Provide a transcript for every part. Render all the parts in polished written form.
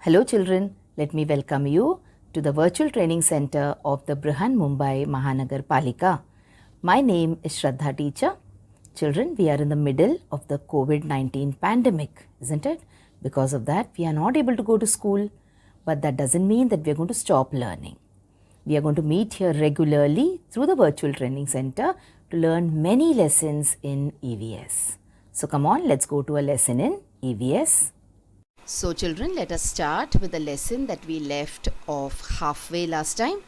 Hello children, let me welcome you to the virtual training center of the Brihan Mumbai Mahanagar Palika. My name is Shraddha teacher. Children, we are in the middle of the COVID-19 pandemic, isn't it? Because of that, we are not able to go to school, but that doesn't mean that we are going to stop learning. We are going to meet here regularly through the virtual training center to learn many lessons in EVS. So come on, let's go to a lesson in EVS. So children, let us start with the lesson that we left off halfway last time.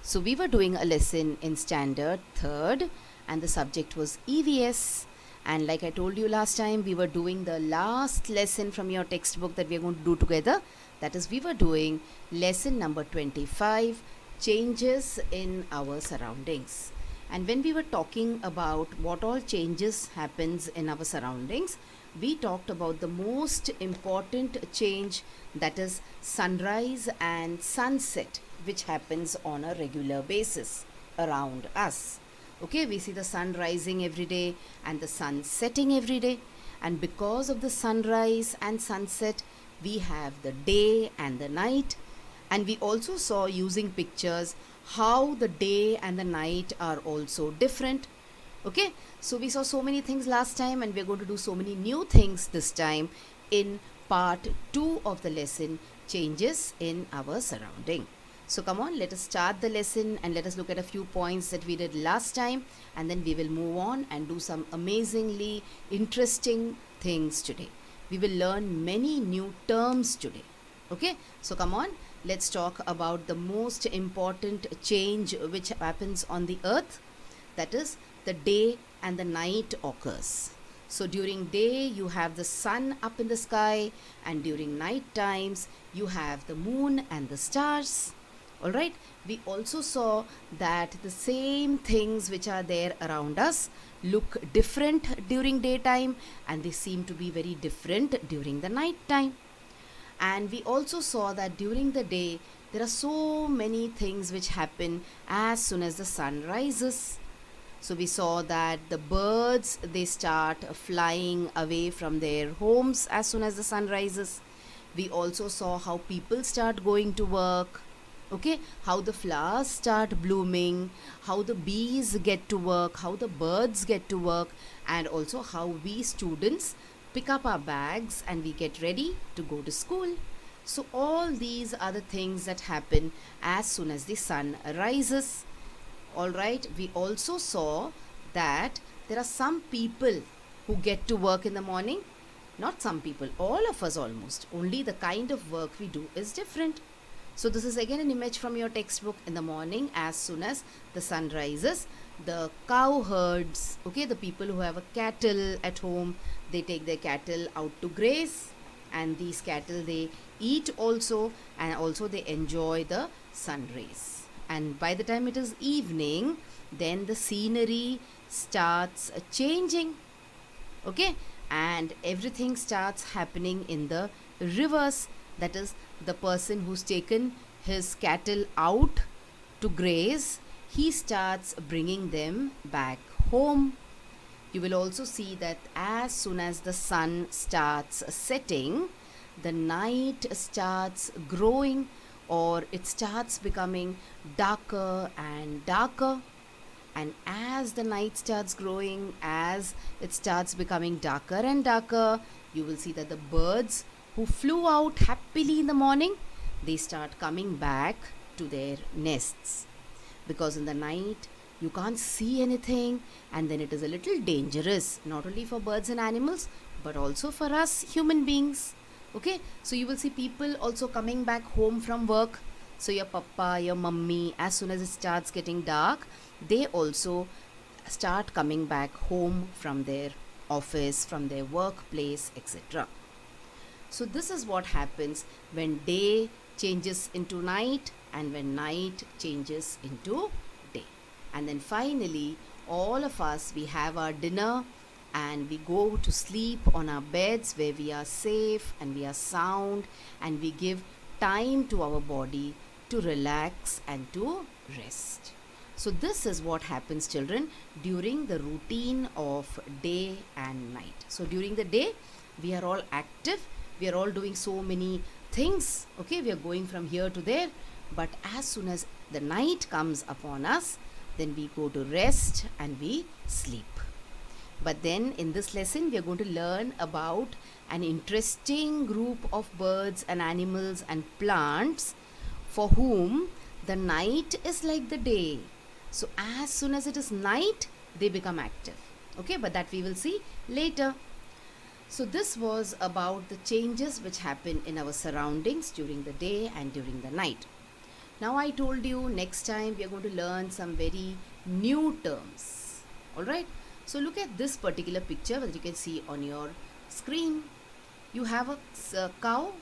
So we were doing a lesson in standard 3rd and the subject was EVS, and like I told you last time, we were doing the last lesson from your textbook that we are going to do together. That is, we were doing lesson number 25, changes in our surroundings. And when we were talking about what all changes happens in our surroundings, we talked about the most important change, that is sunrise and sunset, which happens on a regular basis around us. Okay, we see the sun rising every day and the sun setting every day, and because of the sunrise and sunset, we have the day and the night. And we also saw, using pictures, how the day and the night are also different. Okay, so we saw so many things last time and we're going to do so many new things this time in part 2 of the lesson, changes in our surrounding. So come on, let us start the lesson and let us look at a few points that we did last time, and then we will move on and do some amazingly interesting things today. We will learn many new terms today. Okay, so come on, let's talk about the most important change which happens on the earth. That is, the day and the night occurs. So during day you have the sun up in the sky, and during night times you have the moon and the stars. Alright, we also saw that the same things which are there around us look different during daytime, and they seem to be very different during the night time. And we also saw that during the day there are so many things which happen as soon as the sun rises. So we saw that the birds, they start flying away from their homes as soon as the sun rises. We also saw how people start going to work. Okay, how the flowers start blooming, how the bees get to work, how the birds get to work, and also how we students pick up our bags and we get ready to go to school. So all these are the things that happen as soon as the sun rises. Alright, we also saw that there are some people who get to work in the morning. Not some people, all of us almost. Only the kind of work we do is different. So this is again an image from your textbook. In the morning, as soon as the sun rises, the cow herds, okay, the people who have a cattle at home, they take their cattle out to graze, and these cattle, they eat also, and also they enjoy the sun rays. And by the time it is evening, then the scenery starts changing. Okay, and everything starts happening in the rivers. That is, the person who's taken his cattle out to graze, he starts bringing them back home. You will also see that as soon as the sun starts setting, the night starts growing, or it starts becoming darker and darker. And as the night starts growing, as it starts becoming darker and darker, you will see that the birds who flew out happily in the morning, they start coming back to their nests. Because in the night you can't see anything, and then it is a little dangerous, not only for birds and animals but also for us human beings. Okay, so you will see people also coming back home from work. So your papa, your mummy, as soon as it starts getting dark, they also start coming back home from their office, from their workplace, etc. So this is what happens when day changes into night and when night changes into day. And then finally, all of us, we have our dinner and we go to sleep on our beds where we are safe and we are sound, and we give time to our body to relax and to rest. So this is what happens, children, during the routine of day and night. So during the day, we are all active, we are all doing so many things. Okay, we are going from here to there, but as soon as the night comes upon us, then we go to rest and we sleep. But then in this lesson we are going to learn about an interesting group of birds and animals and plants for whom the night is like the day. So as soon as it is night, they become active. Okay, but that we will see later. So this was about the changes which happen in our surroundings during the day and during the night. Now I told you next time we are going to learn some very new terms. Alright, so look at this particular picture that you can see on your screen. You have a cow.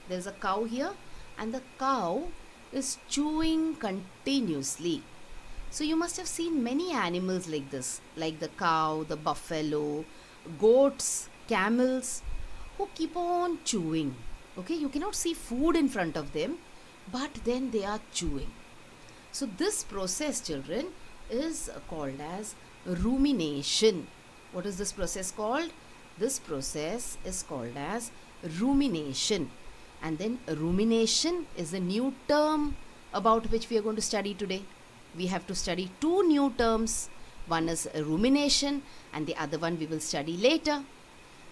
There's a cow here, and the cow is chewing continuously. So you must have seen many animals like this, like the cow, the buffalo, goats, camels, who keep on chewing. Okay, you cannot see food in front of them, but then they are chewing. So this process, children, is called as rumination. What is this process called? This process is called as rumination. And then rumination is a new term about which we are going to study today. We have to study two new terms. One is rumination and the other one we will study later.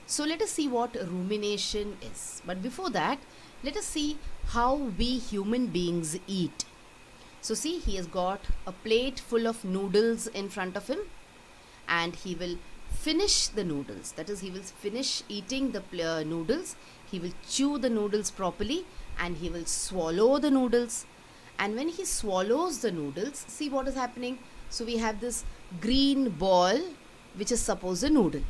So let us see what rumination is. But before that, let us see how we human beings eat. So see, he has got a plate full of noodles in front of him, and he will finish the noodles. That is, he will finish eating the noodles. He will chew the noodles properly and he will swallow the noodles. And when he swallows the noodles, see what is happening. So we have this green ball which is suppose a noodle.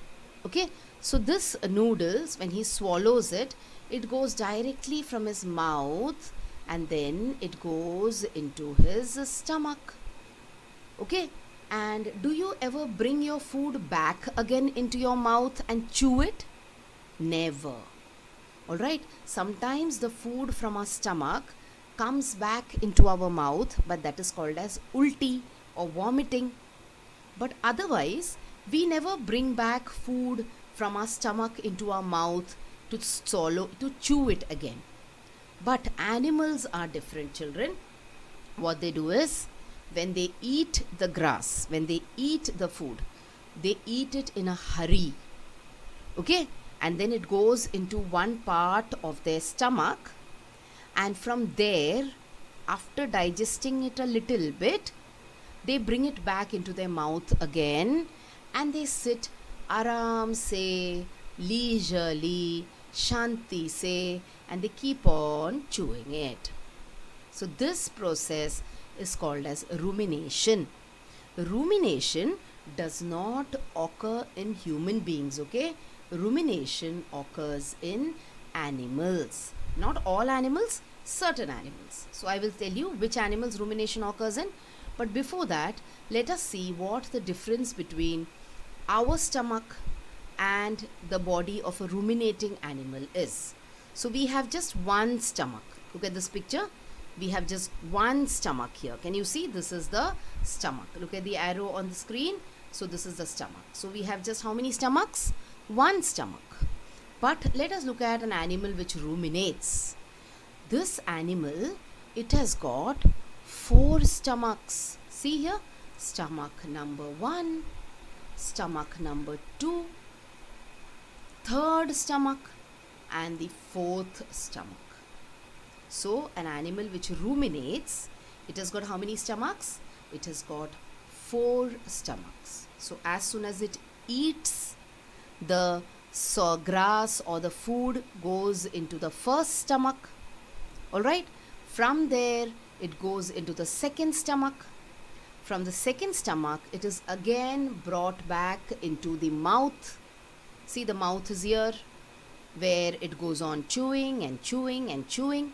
Okay, so this noodles, when he swallows it, it goes directly from his mouth and then it goes into his stomach. Okay, and do you ever bring your food back again into your mouth and chew it? Never. Alright, sometimes the food from our stomach comes back into our mouth, but that is called as ulti or vomiting. But otherwise, we never bring back food from our stomach into our mouth to swallow, to chew it again. But animals are different, children. What they do is, when they eat the grass, when they eat the food, they eat it in a hurry. Okay, and then it goes into one part of their stomach, and from there, after digesting it a little bit, they bring it back into their mouth again, and they sit aram se, leisurely, shanti se, and they keep on chewing it. So this process is called as rumination. Rumination does not occur in human beings, okay? Rumination occurs in animals. Not all animals, certain animals. So I will tell you which animals rumination occurs in. But before that, let us see what the difference between our stomach and the body of a ruminating animal is. So we have just one stomach. Look at this picture. We have just one stomach here. Can you see? This is the stomach. Look at the arrow on the screen. So this is the stomach. So we have just how many stomachs? One stomach. But let us look at an animal which ruminates. This animal, it has got 4 stomachs. See here, stomach number 1, stomach number 2, third stomach, and the 4th stomach. So an animal which ruminates, it has got how many stomachs? It has got 4 stomachs. So as soon as it eats, the grass or the food goes into the first stomach. Alright, from there it goes into the second stomach. From the second stomach, it is again brought back into the mouth. See, the mouth is here, where it goes on chewing and chewing and chewing.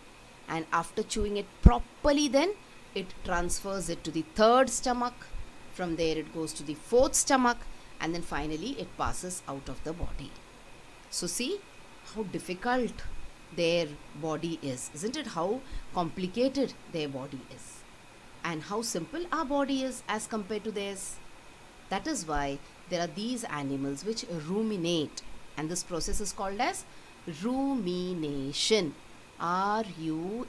And after chewing it properly, then it transfers it to the third stomach. From there it goes to the 4th stomach, and then finally it passes out of the body. So see how difficult their body is, isn't it? How complicated their body is, and how simple our body is as compared to theirs. That is why there are these animals which ruminate, and this process is called as rumination. Rumination.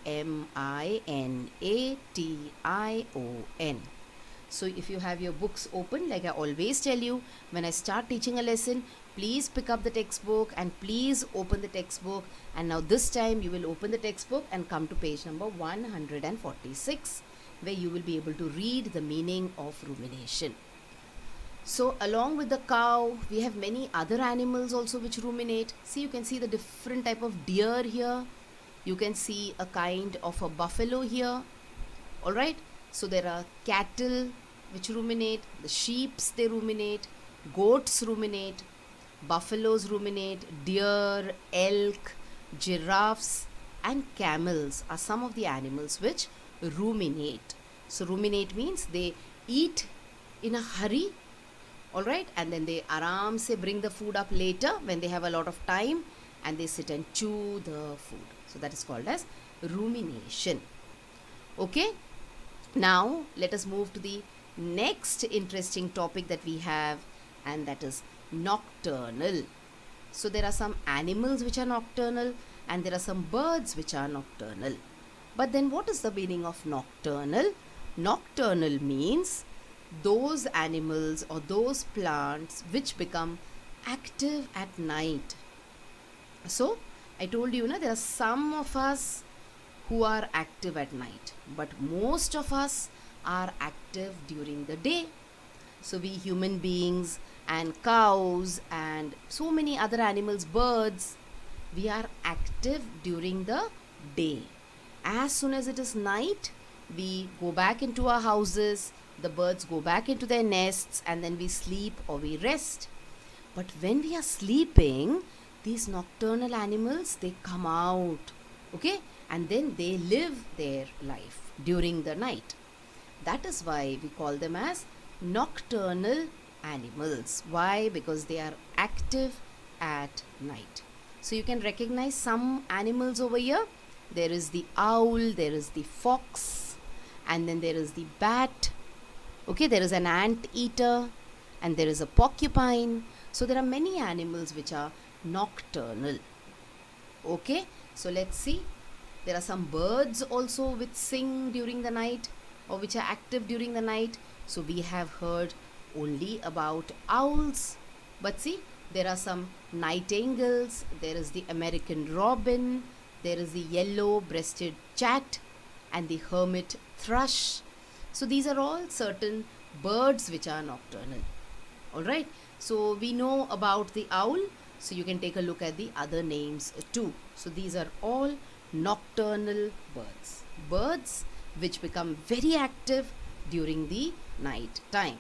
So if you have your books open, like I always tell you, when I start teaching a lesson, please pick up the textbook and please open the textbook. And now this time you will open the textbook and come to page number 146, where you will be able to read the meaning of rumination. So along with the cow, we have many other animals also which ruminate. See, you can see the different type of deer here. You can see a kind of a buffalo here. Alright, so there are cattle which ruminate, the sheeps they ruminate, goats ruminate, buffaloes ruminate, deer, elk, giraffes and camels are some of the animals which ruminate. So ruminate means they eat in a hurry, alright, and then they aram se bring the food up later when they have a lot of time, and they sit and chew the food. So that is called as rumination. Okay, now let us move to the next interesting topic that we have, and that is nocturnal. So there are some animals which are nocturnal and there are some birds which are nocturnal. But then what is the meaning of nocturnal? Nocturnal means those animals or those plants which become active at night. So I told you, there are some of us who are active at night, but most of us are active during the day. So we human beings and cows and so many other animals, birds, we are active during the day. As soon as it is night, we go back into our houses, the birds go back into their nests, and then we sleep or we rest. But when we are sleeping, these nocturnal animals, they come out, okay, and then they live their life during the night. That is why we call them as nocturnal animals. Why? Because they are active at night. So you can recognize some animals over here. There is the owl, there is the fox, and then there is the bat. Okay, there is an ant eater, and there is a porcupine. So there are many animals which are nocturnal. Okay, so let's see. There are some birds also which sing during the night or which are active during the night. So we have heard only about owls. But see, there are some nightingales, there is the American robin, there is the yellow-breasted chat and the hermit thrush. So these are all certain birds which are nocturnal. Alright, so we know about the owl, so you can take a look at the other names too. So these are all nocturnal birds. Birds which become very active during the night time.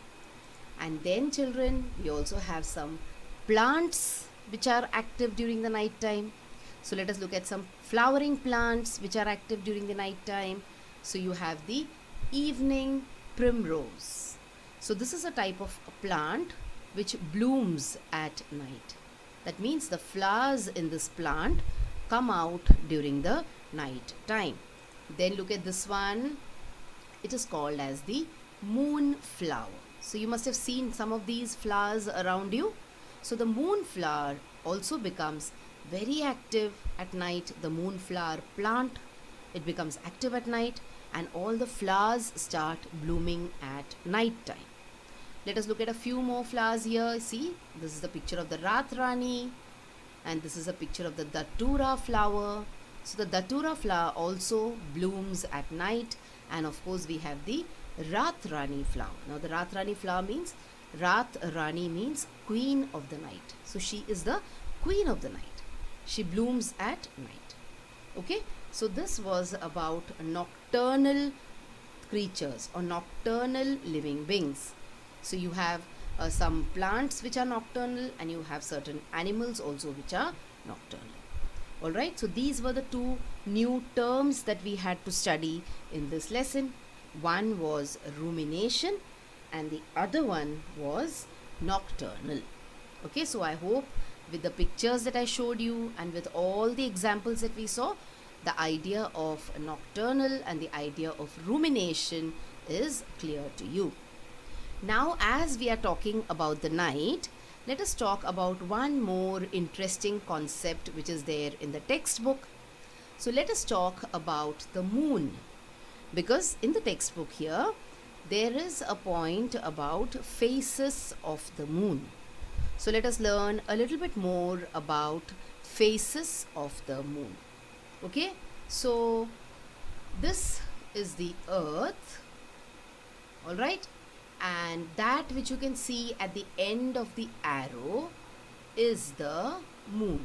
And then children, we also have some plants which are active during the night time. So let us look at some flowering plants which are active during the night time. So you have the evening primrose. So this is a type of a plant which blooms at night. That means the flowers in this plant come out during the night time. Then look at this one. It is called as the moonflower. So you must have seen some of these flowers around you. So the moonflower also becomes very active at night. The moonflower plant, it becomes active at night, and all the flowers start blooming at night time. Let us look at a few more flowers here. See, this is the picture of the Ratrani, and this is a picture of the Datura flower. So the Datura flower also blooms at night, and of course we have the Ratrani flower. Now the Ratrani flower means, Ratrani means queen of the night. So she is the queen of the night. She blooms at night. Okay, so this was about nocturnal creatures or nocturnal living beings. So you have some plants which are nocturnal, and you have certain animals also which are nocturnal. Alright, so these were the two new terms that we had to study in this lesson. One was rumination and the other one was nocturnal. Okay, so I hope with the pictures that I showed you and with all the examples that we saw, the idea of nocturnal and the idea of rumination is clear to you. Now, as we are talking about the night, let us talk about one more interesting concept which is there in the textbook. So let us talk about the moon, because in the textbook here there is a point about phases of the moon. So let us learn a little bit more about phases of the moon. Okay, so this is the earth, all right, and that which you can see at the end of the arrow is the moon.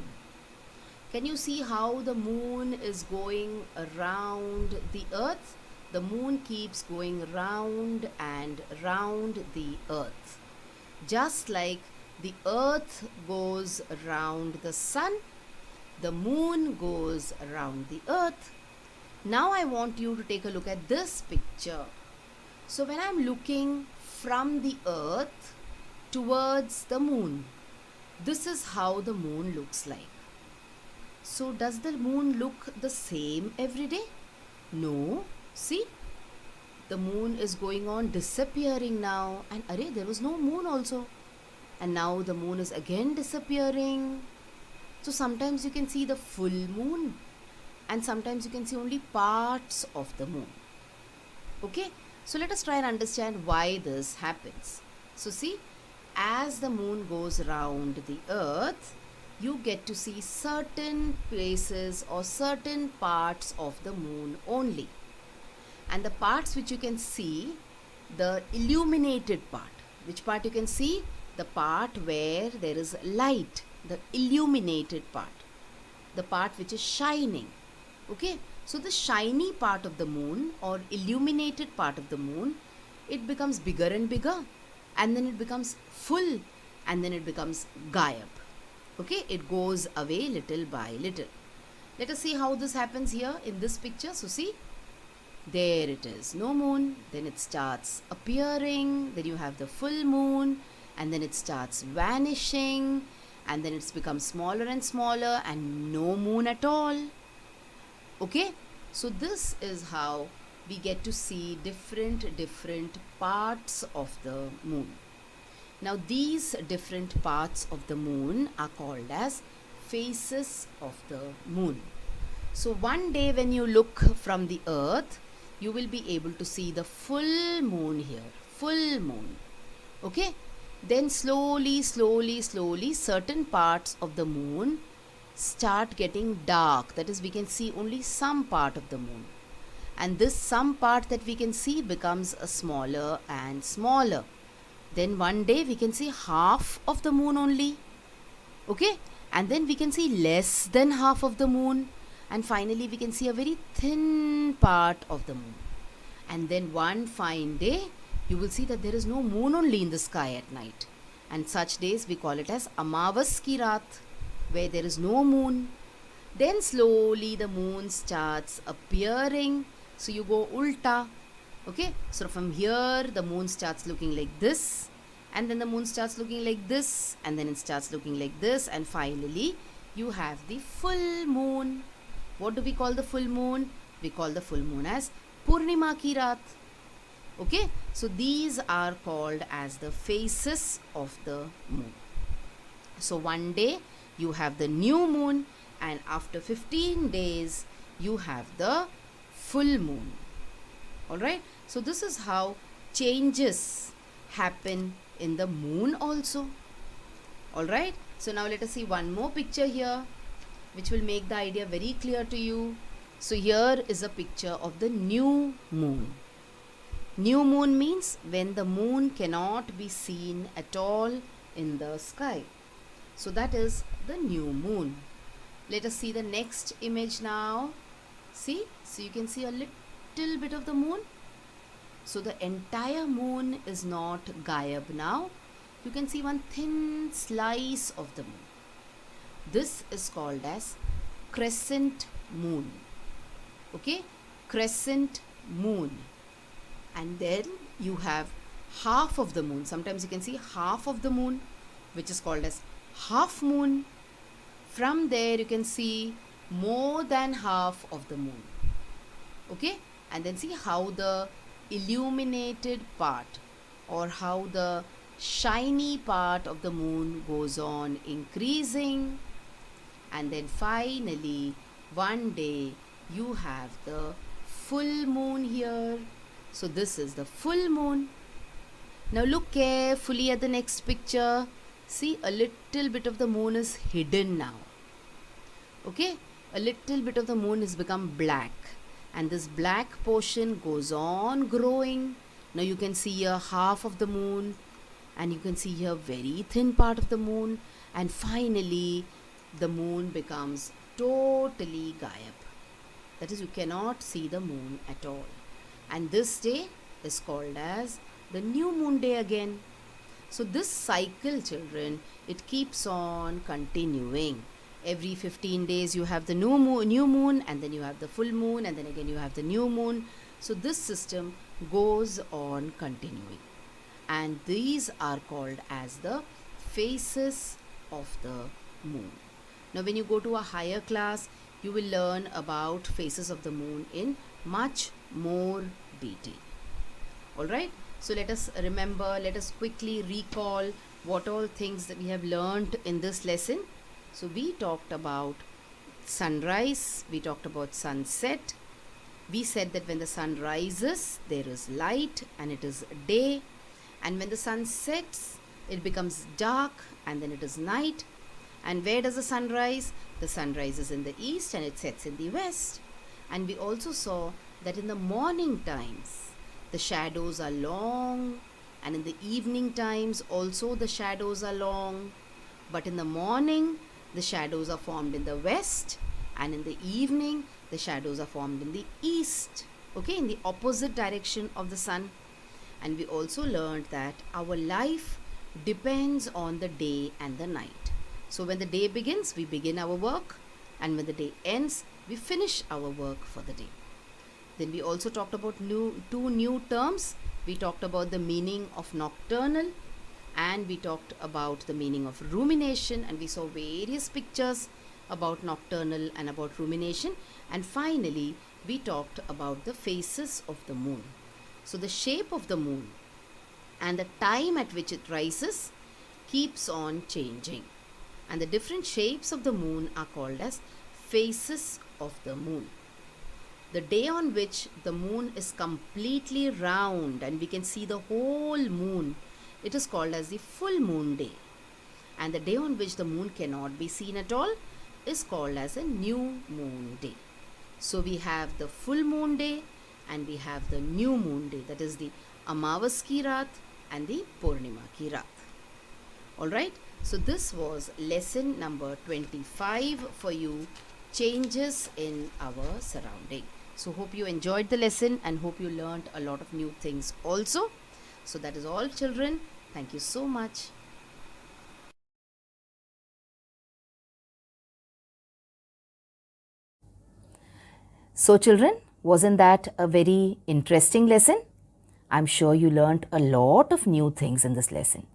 Can you see how the moon is going around the earth? The moon keeps going round and round the earth. Just like the earth goes around the sun, the moon goes around the earth. Now I want you to take a look at this picture. So when I'm looking from the earth towards the moon, this is how the moon looks like. So does the moon look the same every day? No. See, the moon is going on disappearing now, and there was no moon also, and now the moon is again disappearing. So sometimes you can see the full moon, and sometimes you can see only parts of the moon. Okay, so let us try and understand why this happens. So see, as the moon goes around the earth, you get to see certain places or certain parts of the moon only. And the parts which you can see, the illuminated part. Which part you can see? The part where there is light, the illuminated part. The part which is shining. Okay, so the shiny part of the moon or illuminated part of the moon, it becomes bigger and bigger, and then it becomes full, and then it becomes gayab. Okay, it goes away little by little. Let us see how this happens here in this picture. So see, there it is, no moon, then it starts appearing, then you have the full moon, and then it starts vanishing, and then it's become smaller and smaller, and no moon at all. Okay, so this is how we get to see different parts of the moon. Now these different parts of the moon are called as phases of the moon. So one day when you look from the earth, you will be able to see the full moon here, full moon. Okay, then slowly certain parts of the moon start getting dark. That is, we can see only some part of the moon, and this some part that we can see becomes smaller and smaller. Then one day we can see half of the moon only. Okay, and then we can see less than half of the moon, and finally we can see a very thin part of the moon. And then one fine day you will see that there is no moon only in the sky at night, and such days we call it as Amavas ki Raat, where there is no moon. Then slowly the moon starts appearing, so you go ulta. Okay, so from here the moon starts looking like this, and then the moon starts looking like this, and then it starts looking like this, and finally you have the full moon. What do we call the full moon? We call the full moon as Purnima ki Raat. Okay, so these are called as the phases of the moon. So one day you have the new moon, and after 15 days you have the full moon. Alright, so this is how changes happen in the moon also. Alright, so now let us see one more picture here, which will make the idea very clear to you. So here is a picture of the new moon. New moon means when the moon cannot be seen at all in the sky. So that is the new moon. Let us see the next image now. See, so you can see a little bit of the moon. So the entire moon is not gayab now. You can see one thin slice of the moon. This is called as crescent moon. Okay, crescent moon. And then you have half of the moon. Sometimes you can see half of the moon, which is called as half moon. From there you can see more than half of the moon. Okay, and then see how the illuminated part or how the shiny part of the moon goes on increasing, and then finally one day you have the full moon here. So this is the full moon. Now look carefully at the next picture. See, a little bit of the moon is hidden now. Okay, a little bit of the moon has become black, and this black portion goes on growing. Now you can see here half of the moon, and you can see here very thin part of the moon, and finally the moon becomes totally gayab. That is, you cannot see the moon at all. And this day is called as the new moon day again. So this cycle, children, it keeps on continuing. Every 15 days you have the new moon, and then you have the full moon, and then again you have the new moon. So this system goes on continuing. And these are called as the phases of the moon. Now when you go to a higher class, you will learn about phases of the moon in much more detail. Alright, so let us quickly recall what all things that we have learned in this lesson. So we talked about sunrise, we talked about sunset. We said that when the sun rises, there is light and it is day. And when the sun sets, it becomes dark and then it is night. And where does the sun rise? The sun rises in the east and it sets in the west. And we also saw that in the morning times, the shadows are long, and in the evening times also the shadows are long. But in the morning, the shadows are formed in the west, and in the evening, the shadows are formed in the east, okay, in the opposite direction of the sun. And we also learned that our life depends on the day and the night. So when the day begins, we begin our work, and when the day ends, we finish our work for the day. Then we also talked about two new terms. We talked about the meaning of nocturnal, and we talked about the meaning of rumination, and we saw various pictures about nocturnal and about rumination. And finally, we talked about the phases of the moon. So the shape of the moon and the time at which it rises keeps on changing. And the different shapes of the moon are called as phases of the moon. The day on which the moon is completely round and we can see the whole moon, it is called as the full moon day. And the day on which the moon cannot be seen at all is called as a new moon day. So we have the full moon day and we have the new moon day, that is the Amavas ki Raat and the Purnima ki Raat. Alright, so this was lesson number 25 for you, changes in our surrounding. So hope you enjoyed the lesson and hope you learned a lot of new things also. So that is all, children. Thank you so much. So children, wasn't that a very interesting lesson? I'm sure you learned a lot of new things in this lesson.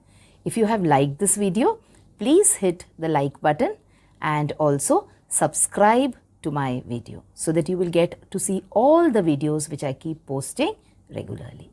If you have liked this video, please hit the like button and also subscribe to my video so that you will get to see all the videos which I keep posting regularly.